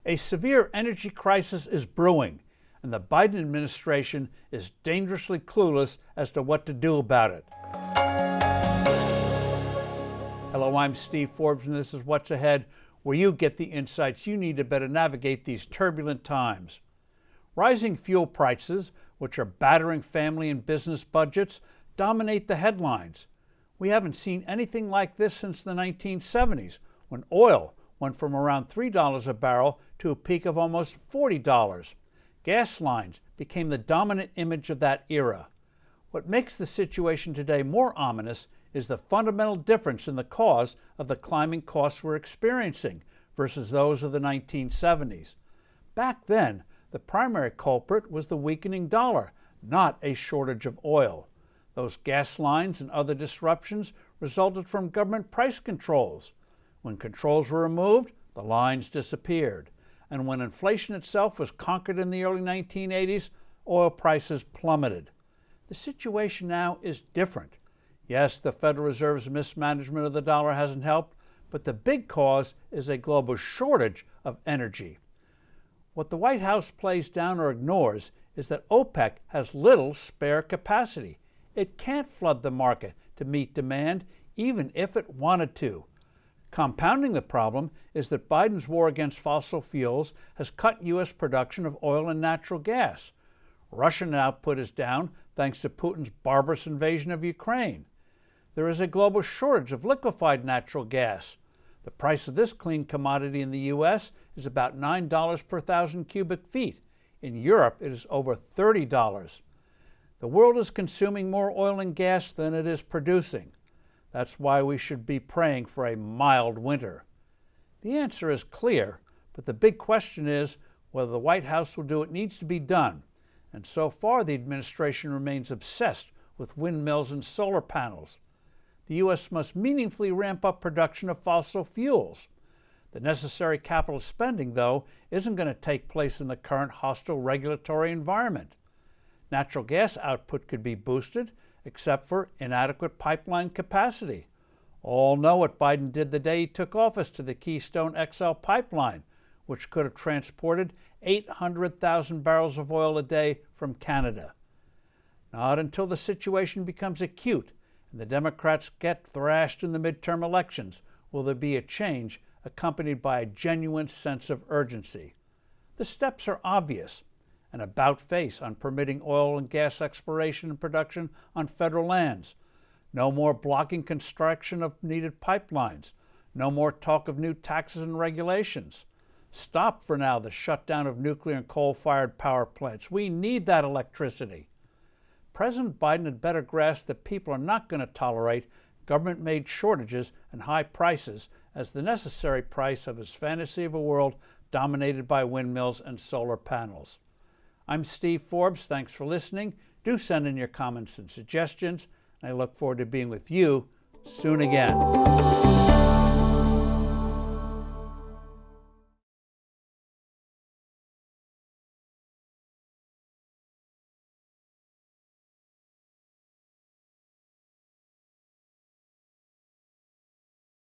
A severe energy crisis is brewing, and the Biden administration is dangerously clueless as to what to do about it. Hello, I'm Steve Forbes, and this is What's Ahead, where you get the insights you need to better navigate these turbulent times. Rising fuel prices, which are battering family and business budgets, dominate the headlines. We haven't seen anything like this since the 1970s, when oil went from around $3 a barrel to a peak of almost $40. Gas lines became the dominant image of that era. What makes the situation today more ominous is the fundamental difference in the cause of the climbing costs we're experiencing versus those of the 1970s. Back then, the primary culprit was the weakening dollar, not a shortage of oil. Those gas lines and other disruptions resulted from government price controls. When controls were removed, the lines disappeared. And when inflation itself was conquered in the early 1980s, oil prices plummeted. The situation now is different. Yes, the Federal Reserve's mismanagement of the dollar hasn't helped, but the big cause is a global shortage of energy. What the White House plays down or ignores is that OPEC has little spare capacity. It can't flood the market to meet demand, even if it wanted to. Compounding the problem is that Biden's war against fossil fuels has cut U.S. production of oil and natural gas. Russian output is down thanks to Putin's barbarous invasion of Ukraine. There is a global shortage of liquefied natural gas. The price of this clean commodity in the U.S. is about $9 per thousand cubic feet. In Europe, it is over $30. The world is consuming more oil and gas than it is producing. That's why we should be praying for a mild winter. The answer is clear, but the big question is whether the White House will do what needs to be done. And so far, the administration remains obsessed with windmills and solar panels. The U.S. must meaningfully ramp up production of fossil fuels. The necessary capital spending, though, isn't going to take place in the current hostile regulatory environment. Natural gas output could be boosted, except for inadequate pipeline capacity. All know what Biden did the day he took office to the Keystone XL pipeline, which could have transported 800,000 barrels of oil a day from Canada. Not until the situation becomes acute and the Democrats get thrashed in the midterm elections will there be a change accompanied by a genuine sense of urgency. The steps are obvious. An about-face on permitting oil and gas exploration and production on federal lands. No more blocking construction of needed pipelines. No more talk of new taxes and regulations. Stop for now the shutdown of nuclear and coal-fired power plants. We need that electricity. President Biden had better grasp that people are not going to tolerate government-made shortages and high prices as the necessary price of his fantasy of a world dominated by windmills and solar panels. I'm Steve Forbes. Thanks for listening. Do send in your comments and suggestions. I look forward to being with you soon again.